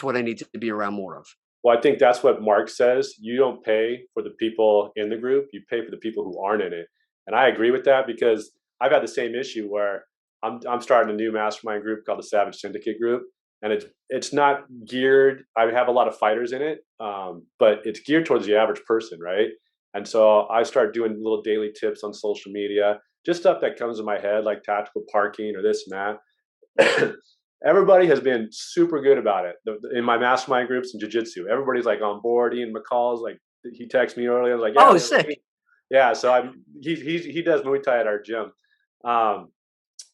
what I need to be around more of. Well, I think that's what Mark says. You don't pay for the people in the group, you pay for the people who aren't in it. And I agree with that because I've had the same issue where I'm starting a new mastermind group called the Savage Syndicate group. And it's not geared, I have a lot of fighters in it, but it's geared towards the average person, right? And so I start doing little daily tips on social media, just stuff that comes in my head, like tactical parking or this and that. Everybody has been super good about it. In my mastermind groups in jiu-jitsu, everybody's like on board. Ian McCall's like, he texted me earlier. I was like, yeah, Oh, sick. yeah. So he does Muay Thai at our gym. Um,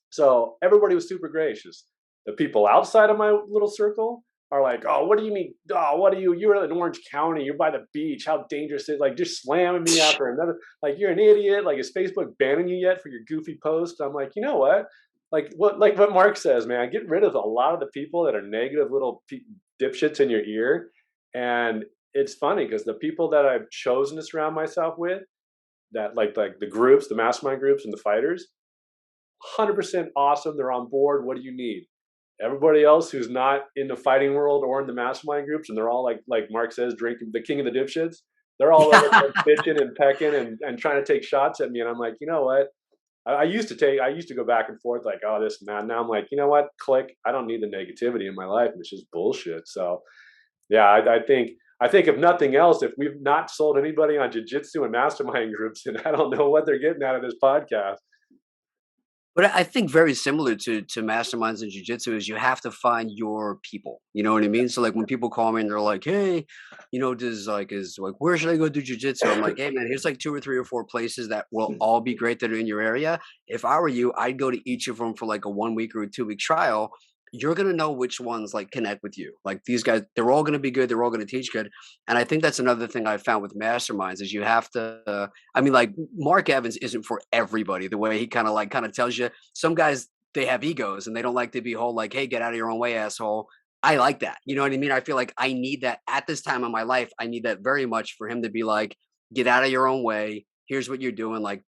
so everybody was super gracious. The people outside of my little circle are like, "Oh, what do you mean? Oh, what do you? You're in Orange County. You're by the beach. How dangerous is it? Like just slamming me after another. Like you're an idiot. Like is Facebook banning you yet for your goofy post?" I'm like, you know what? Like what Mark says, man. Get rid of a lot of the people that are negative little dipshits in your ear. And it's funny because the people that I've chosen to surround myself with, that like the groups, the mastermind groups, and the fighters, 100% awesome. They're on board. What do you need? Everybody else who's not in the fighting world or in the mastermind groups, and they're all like Mark says, drinking the king of the dipshits. They're all over Yeah. there bitching and pecking and trying to take shots at me. And I'm like, you know what? I used to go back and forth like, oh, this and that. Now I'm like, you know what? Click. I don't need the negativity in my life. It's just bullshit. So yeah, I think if nothing else, if we've not sold anybody on jujitsu and mastermind groups, then I don't know what they're getting out of this podcast. But I think very similar to masterminds and jujitsu is you have to find your people. You know what I mean? So like when people call me and they're like, "Hey, does like is like where should I go do jujitsu?" I'm like, "Hey man, here's like two or three or four places that will all be great that are in your area. If I were you, I'd go to each of them for like a 1 week or a 2 week trial. You're gonna know which ones like connect with you. Like these guys, they're all gonna be good. They're all gonna teach good. And I think that's another thing I found with masterminds is you have to. I mean, like Mark Evans isn't for everybody. The way he kind of tells you, some guys they have egos and they don't like to be whole like, "Hey, get out of your own way, asshole." I like that. You know what I mean? I feel like I need that at this time of my life. I need that very much for him to be like, "Get out of your own way. Here's what you're doing. Like,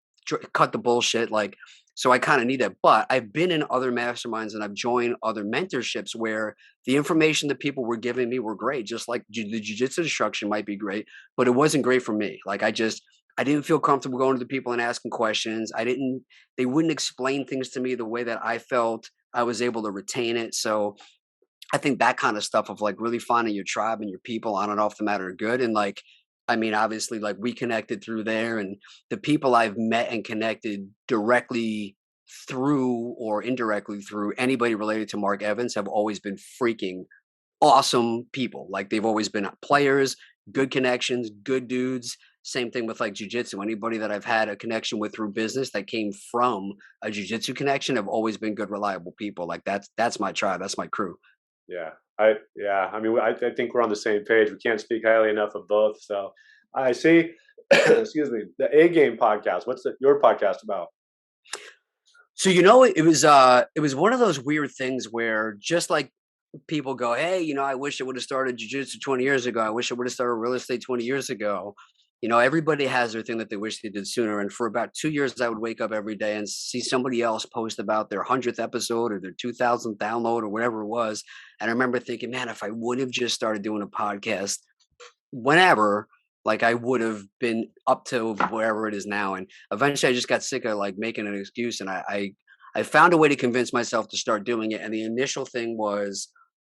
cut the bullshit." Like, so I kind of need that. But I've been in other masterminds and I've joined other mentorships where the information that people were giving me were great. Just like the jujitsu instruction might be great, but it wasn't great for me. Like, I didn't feel comfortable going to the people and asking questions. They wouldn't explain things to me the way that I felt I was able to retain it. So I think that kind of stuff of like really finding your tribe and your people on and off the mat are good. And like I mean, obviously, like we connected through there, and the people I've met and connected directly through or indirectly through anybody related to Mark Evans have always been freaking awesome people. Like they've always been players, good connections, good dudes. Same thing with like jujitsu. Anybody that I've had a connection with through business that came from a jujitsu connection have always been good, reliable people. Like that's my tribe. That's my crew. Yeah, I mean, I think we're on the same page. We can't speak highly enough of both. So I see. Excuse me. The A Game podcast. What's your podcast about? So it was one of those weird things where just like people go, hey, I wish I would have started jujitsu 20 years ago. I wish I would have started real estate 20 years ago. Everybody has their thing that they wish they did sooner. And for about 2 years, I would wake up every day and see somebody else post about their 100th episode or their 2000th download or whatever it was. And I remember thinking, man, if I would have just started doing a podcast whenever, like I would have been up to wherever it is now. And eventually I just got sick of like making an excuse. And I found a way to convince myself to start doing it. And the initial thing was,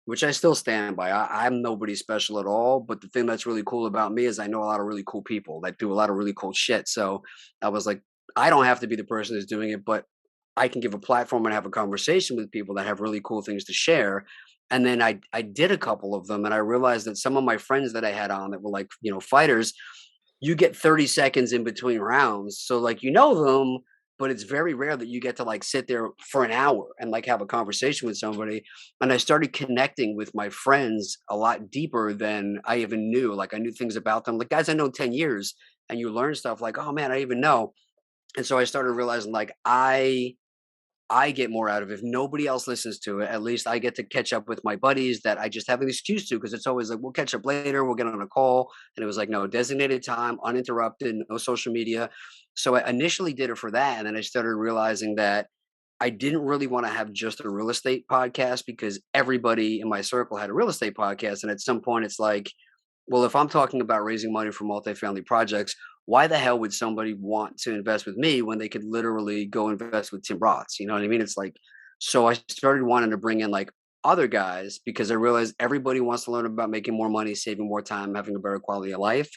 which I still stand by. I'm nobody special at all. But the thing that's really cool about me is I know a lot of really cool people that do a lot of really cool shit. So I was like, I don't have to be the person that's doing it, but I can give a platform and have a conversation with people that have really cool things to share. And then I did a couple of them, and I realized that some of my friends that I had on that were like, fighters, you get 30 seconds in between rounds. So like them, but it's very rare that you get to like sit there for an hour and like have a conversation with somebody. And I started connecting with my friends a lot deeper than I even knew. Like I knew things about them, like guys I know 10 years, and you learn stuff like, oh man, I even know. And so I started realizing like I get more out of it. If nobody else listens to it, at least I get to catch up with my buddies that I just have an excuse to, because it's always like, we'll catch up later, we'll get on a call. And it was like, no, designated time, uninterrupted, no social media. So I initially did it for that. And then I started realizing that I didn't really want to have just a real estate podcast because everybody in my circle had a real estate podcast. And at some point, it's like, well, if I'm talking about raising money for multifamily projects, why the hell would somebody want to invest with me when they could literally go invest with Tim Roths? You know what I mean? It's like, so I started wanting to bring in like other guys because I realized everybody wants to learn about making more money, saving more time, having a better quality of life.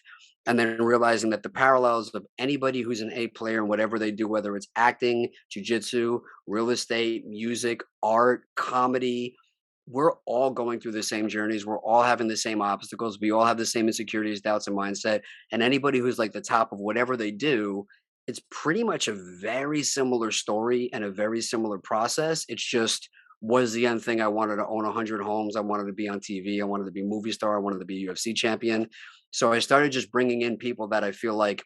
And then realizing that the parallels of anybody who's an A player and whatever they do, whether it's acting, jujitsu, real estate, music, art, comedy, we're all going through the same journeys. We're all having the same obstacles. We all have the same insecurities, doubts, and mindset. And anybody who's like the top of whatever they do, it's pretty much a very similar story and a very similar process. It's just was the end thing. I wanted to own 100 homes. I wanted to be on TV. I wanted to be a movie star. I wanted to be a UFC champion. So I started just bringing in people that I feel like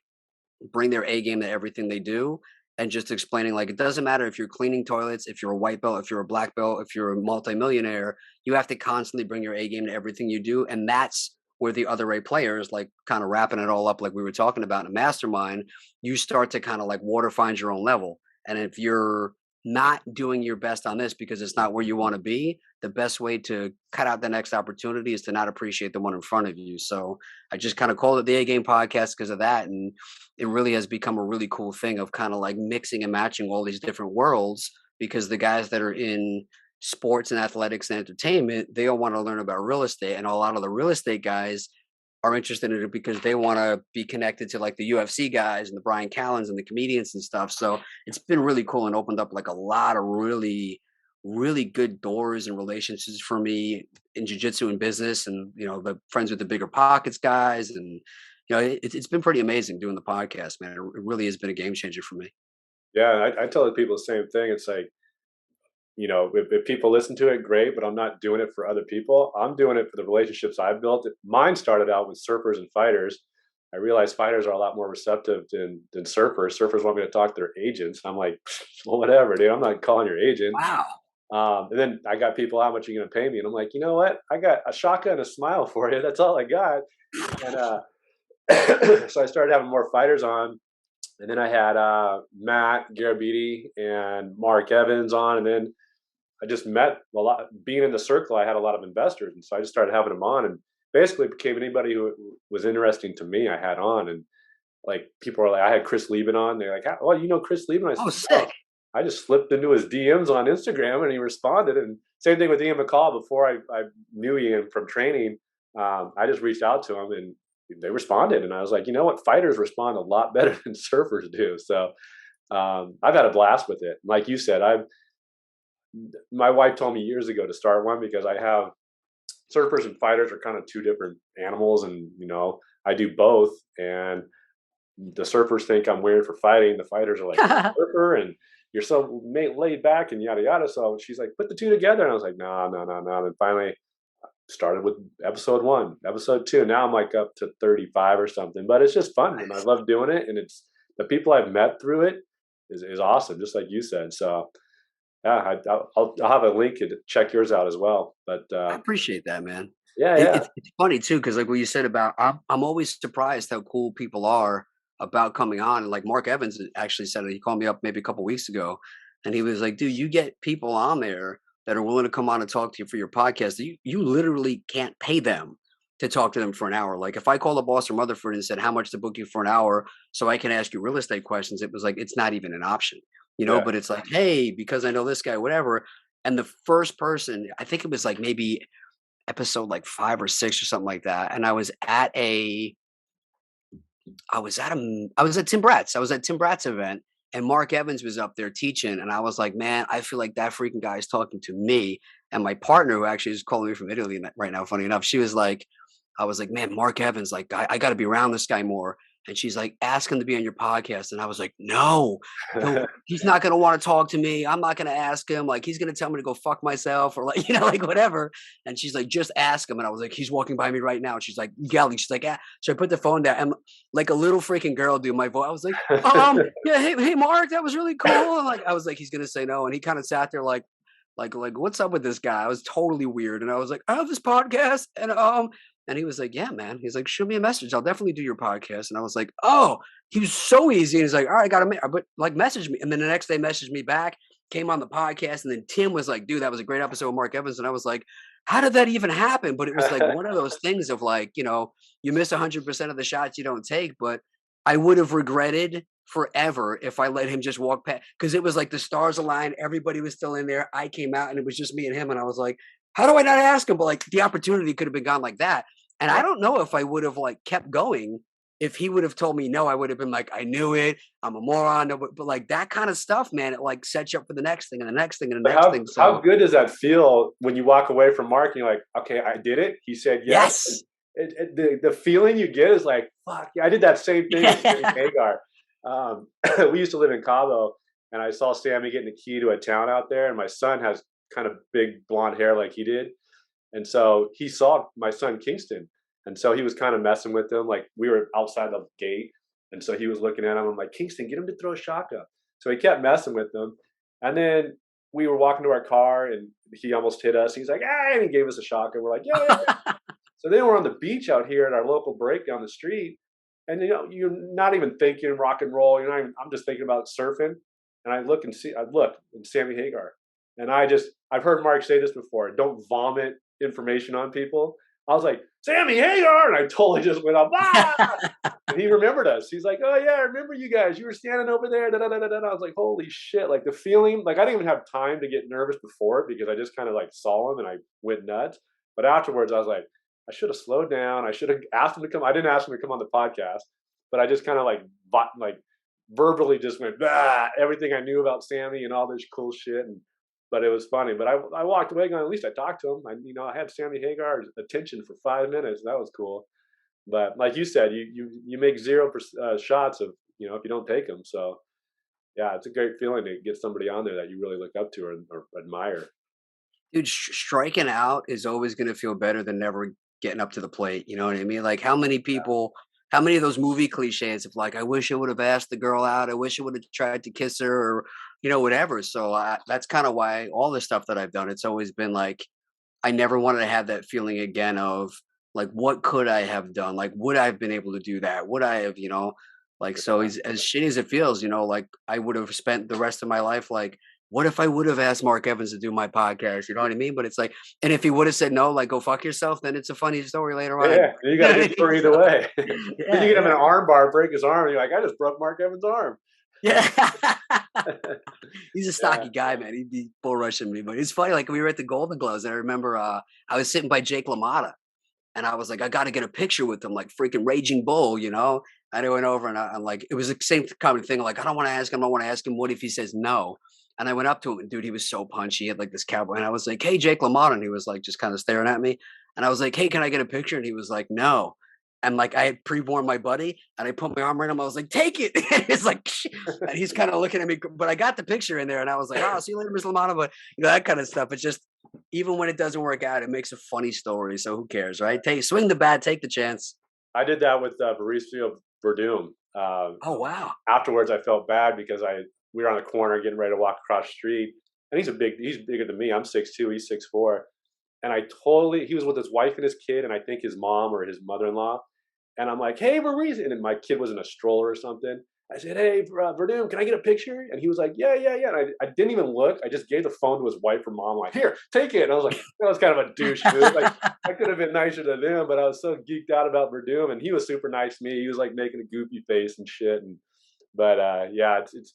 bring their A game to everything they do, and just explaining like it doesn't matter if you're cleaning toilets, if you're a white belt, if you're a black belt, if you're a multimillionaire, you have to constantly bring your A game to everything you do. And that's where the other A players, like kind of wrapping it all up like we were talking about in a mastermind, you start to kind of like water find your own level. And if you're not doing your best on this because it's not where you want to be, the best way to cut out the next opportunity is to not appreciate the one in front of you. So I just kind of called it the A Game podcast because of that. And it really has become a really cool thing of kind of like mixing and matching all these different worlds, because the guys that are in sports and athletics and entertainment, they all want to learn about real estate. And a lot of the real estate guys are interested in it because they want to be connected to like the UFC guys and the Brian Callens and the comedians and stuff. So it's been really cool and opened up like a lot of really, really good doors and relationships for me in jiu-jitsu and business, and the friends with the bigger pockets guys. And it's been pretty amazing doing the podcast, man. It really has been a game changer for me. Yeah, I tell the people the same thing. It's like, if people listen to it, great, but I'm not doing it for other people. I'm doing it for the relationships I've built. Mine started out with surfers and fighters. I realized fighters are a lot more receptive than surfers. Surfers want me to talk to their agents. I'm like, well, whatever, dude. I'm not calling your agent. Wow. And then I got people, how much are you going to pay me? And I'm like, you know what? I got a shotgun and a smile for you. That's all I got. And so I started having more fighters on. And then I had Matt Garabiti and Mark Evans on. And then I just met a lot. Being in the circle, I had a lot of investors. And so I just started having them on, and basically became anybody who was interesting to me, I had on. And like people are like, I had Chris Lieben on. They're like, well, Chris Lieben? I Oh, said, no. sick. I just slipped into his DMs on Instagram and he responded. And same thing with Ian McCall. Before I knew Ian from training, I just reached out to him, and they responded, and I was like, you know what, fighters respond a lot better than surfers do. So I've had a blast with it. Like you said, I my wife told me years ago to start one because I have surfers and fighters are kind of two different animals, and I do both. And the surfers think I'm weird for fighting. The fighters are like, you're a surfer and you're so laid back and yada yada. So she's like, put the two together, and I was like, no, no, no, no. And finally started with episode 1, episode 2. Now I'm like up to 35 or something, but it's just fun and I love doing it. And it's the people I've met through it is awesome, just like you said. So yeah, I'll have a link to check yours out as well. But I appreciate that, man. yeah, It, yeah, it's funny too, because like what you said about, I'm always surprised how cool people are about coming on. And like Mark Evans actually said it. He called me up maybe a couple weeks ago, and he was like, "Dude, you get people on there that are willing to come on and talk to you for your podcast. You literally can't pay them to talk to them for an hour. Like if I called up Boston Rutherford and said how much to book you for an hour so I can ask you real estate questions, it was like it's not even an option, you know. yeah. But it's like, hey, because I know this guy, whatever." And the first person, I think it was like maybe episode like 5 or 6 or something like that, and I was at Tim Bratz. I was at Tim Bratz event, and Mark Evans was up there teaching, and I was like, man, I feel like that freaking guy is talking to me. And my partner, who actually is calling me from Italy right now, funny enough, she was like, I was like, man, Mark Evans, like, I got to be around this guy more. And she's like, ask him to be on your podcast. And I was like, no, he's not going to want to talk to me. I'm not going to ask him. Like, he's going to tell me to go fuck myself or like, like whatever. And she's like, just ask him. And I was like, he's walking by me right now. And she's like, yelling. She's like, ah. So I put the phone down and like a little freaking girl do my voice. I was like, yeah, hey, Mark, that was really cool. And like, I was like, he's going to say no. And he kind of sat there like, what's up with this guy? I was totally weird. And I was like, I have this podcast. And he was like, yeah, man. He's like, shoot me a message. I'll definitely do your podcast. And I was like, oh, he was so easy. And he's like, all right, got to, but like message me. And then the next day messaged me back, came on the podcast. And then Tim was like, dude, that was a great episode with Mark Evans. And I was like, how did that even happen? But it was like one of those things of like, you miss 100% of the shots you don't take. But I would have regretted forever if I let him just walk past, because it was like the stars aligned. Everybody was still in there. I came out and it was just me and him. And I was like, how do I not ask him? But like the opportunity could have been gone like that. And I don't know if I would have like kept going if he would have told me no. I would have been like, I knew it. I'm a moron. But like that kind of stuff, man, it like sets you up for the next thing and the next thing and the next thing. So How good does that feel when you walk away from Mark and you're like, okay, I did it. He said yes. The feeling you get is like, fuck yeah, I did that same thing with Sammy Hagar. We used to live in Cabo, and I saw Sammy getting a key to a town out there, and my son has kind of big blonde hair like he did. And so he saw my son Kingston. And so he was kind of messing with him. Like we were outside the gate. And so he was looking at him. I'm like, Kingston, get him to throw a shotgun. So he kept messing with him. And then we were walking to our car and he almost hit us. He's like, ah, and he gave us a shotgun. We're like, yeah. So then we're on the beach out here at our local break down the street. And you're not even thinking rock and roll. I'm just thinking about surfing. And I look and Sammy Hagar. And I've heard Mark say this before, don't vomit information on people. I was like, Sammy Hagar, and I totally just went up. Ah! And he remembered us. He's like, oh yeah, I remember you guys. You were standing over there. Da, da, da, da, da. I was like, holy shit! Like the feeling, like I didn't even have time to get nervous before it because I just kind of like saw him and I went nuts. But afterwards, I was like, I should have slowed down. I should have asked him to come. I didn't ask him to come on the podcast, but I just kind of like verbally just went everything I knew about Sammy and all this cool shit. But it was funny. But I walked away going, at least I talked to him. I had Sammy Hagar's attention for 5 minutes. That was cool. But like you said, you make 0% shots of if you don't take them. So yeah, it's a great feeling to get somebody on there that you really look up to or admire. dude, striking out is always going to feel better than never getting up to the plate. You know what I mean? Like how many people, how many of those movie cliches of like, I wish I would have asked the girl out. I wish I would have tried to kiss her or, whatever. So that's kind of why all the stuff that I've done, it's always been like, I never wanted to have that feeling again of like, what could I have done? Like, would I have been able to do that? Would I have, like, so as shitty as it feels, like I would have spent the rest of my life, like, what if I would have asked Mark Evans to do my podcast? You know what I mean? But it's like, and if he would have said no, like, go fuck yourself, then it's a funny story later on. Yeah, you got a good story either way. Yeah, Then you get him an arm bar, break his arm. And you're like, I just broke Mark Evans' arm. Yeah. He's a stocky guy, man. He'd be bull rushing me. But it's funny, like we were at the Golden Gloves, and I remember I was sitting by Jake LaMotta. And I was like, I got to get a picture with him, like freaking Raging Bull, you know? And I went over and I'm like, it was the same kind of thing. Like, I don't want to ask him. I want to ask him, what if he says no? And I went up to him and dude, he was so punchy. He had like this cowboy. And I was like, hey, Jake LaMotta. And he was like, just kind of staring at me. And I was like, hey, can I get a picture? And he was like, no. And like I had pre-warned my buddy and I put my arm around him. I was like, take it. And he's like, and he's kind of looking at me, but I got the picture in there and I was like, oh, see you later, Mr. LaMotta. But you know, that kind of stuff. It's just, even when it doesn't work out, it makes a funny story. So who cares, right? Swing the bat, take the chance. I did that with Mauricio Verdum. Oh, wow. Afterwards, I felt bad because we were on the corner getting ready to walk across the street, and he's bigger than me. I'm 6'2", he's 6'4", and he was with his wife and his kid, and I think his mom or his mother-in-law, and I'm like, hey, Mauricio, and then my kid was in a stroller or something. I said, hey, Verdum, can I get a picture? And he was like, yeah. And I didn't even look. I just gave the phone to his wife or mom, like, here, take it. And I was like, that was kind of a douche move. Like, I could have been nicer to them, but I was so geeked out about Verdum, and he was super nice to me. He was like making a goofy face and shit. But yeah, it's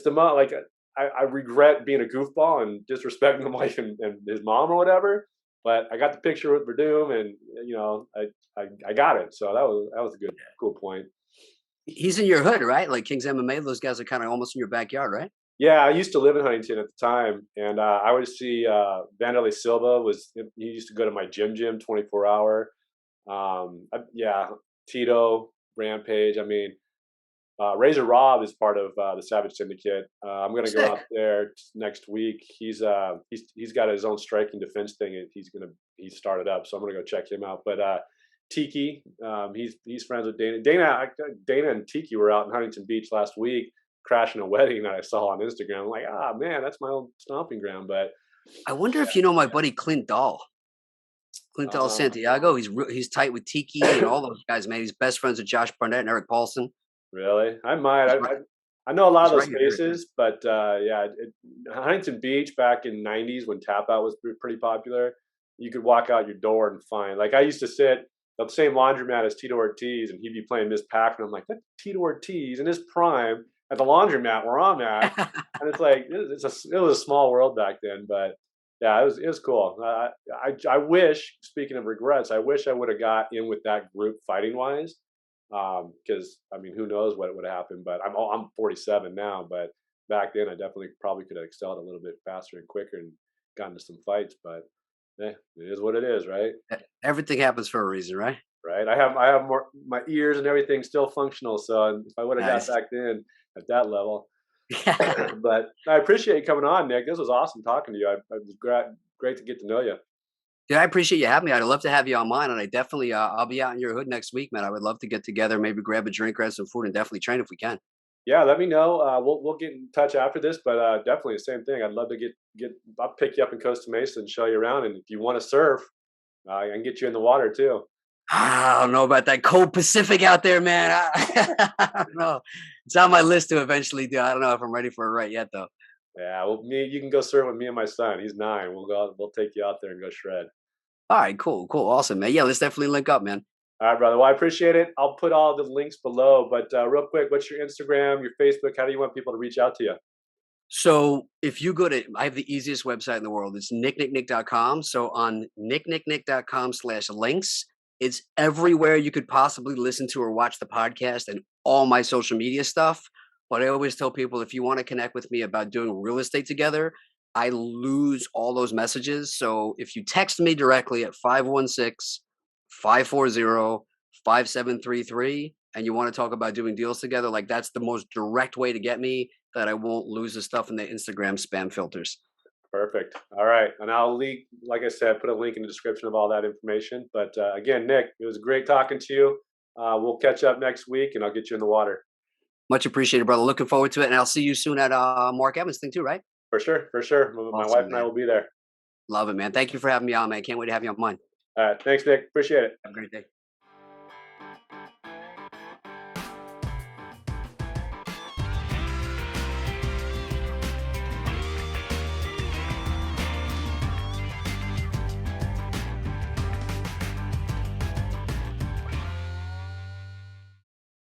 like I regret being a goofball and disrespecting the wife and his mom or whatever. But I got the picture with Verdum, and you know, I got it. So that was a cool point. He's in your hood, right? Like King's MMA, those guys are kind of almost in your backyard, right? Yeah, I used to live in Huntington at the time, and I would see Vanderlei Silva he used to go to my gym 24-hour. Yeah, Tito, Rampage. I mean, Razor Rob is part of the Savage Syndicate. I'm gonna go out there next week. He's got his own striking defense thing, and he's started up, so I'm gonna go check him out. But Tiki, he's friends with Dana. Dana and Tiki were out in Huntington Beach last week, crashing a wedding that I saw on Instagram. I'm like, man, that's my old stomping ground. But I wonder if you know my buddy Clint Dahl. Clint Dahl Santiago. He's tight with Tiki and all those guys, man. He's best friends with Josh Barnett and Eric Paulson. Really? I might. I know a lot of those faces, but yeah, Huntington Beach back in the '90s when Tap Out was pretty popular, you could walk out your door and find. Like I used to sit at the same laundromat as Tito Ortiz, and he'd be playing Miss Pac, and I'm like, that's Tito Ortiz in his prime at the laundromat where I'm at, and it's like it was a small world back then, but yeah, it was cool. I wish, speaking of regrets, I wish I would have got in with that group fighting wise. Because I mean, who knows what would have happened? But I'm 47 now, but back then I definitely probably could have excelled a little bit faster and quicker and gotten to some fights. But it is what it is, right? Everything happens for a reason, right? Right. I have more, my ears and everything still functional. So if I would have got back then at that level, but I appreciate you coming on, Nick. This was awesome talking to you. It was great to get to know you. Yeah, I appreciate you having me. I'd love to have you on mine, and I definitely I'll be out in your hood next week, man. I would love to get together, maybe grab a drink, grab some food, and definitely train if we can. Yeah, let me know. We'll get in touch after this, but definitely the same thing. I'd love to get. I'll pick you up in Costa Mesa and show you around. And if you want to surf, I can get you in the water too. I don't know about that cold Pacific out there, man. I don't know. It's on my list to eventually do. I don't know if I'm ready for it right yet, though. Yeah, well, you can go surf with me and my son. He's 9. We'll take you out there and go shred. All right, cool, awesome, man. Yeah, let's definitely link up, man. All right, brother. Well, I appreciate it. I'll put all the links below, but real quick, what's your Instagram, your Facebook? How do you want people to reach out to you? So if you go to, I have the easiest website in the world. It's nicknicknick.com. So on nicknicknick.com/links, it's everywhere you could possibly listen to or watch the podcast and all my social media stuff. But I always tell people, if you want to connect with me about doing real estate together, I lose all those messages. So if you text me directly at 516-540-5733 and you want to talk about doing deals together, like that's the most direct way to get me, that I won't lose the stuff in the Instagram spam filters. Perfect. All right. And I'll link, like I said, put a link in the description of all that information. But again, Nick, it was great talking to you. We'll catch up next week and I'll get you in the water. Much appreciated, brother. Looking forward to it. And I'll see you soon at Mark Evans thing too, right? For sure. My wife and I will be there. Love it, man. Thank you for having me on, man. Can't wait to have you on mine. All right. Thanks, Nick. Appreciate it. Have a great day.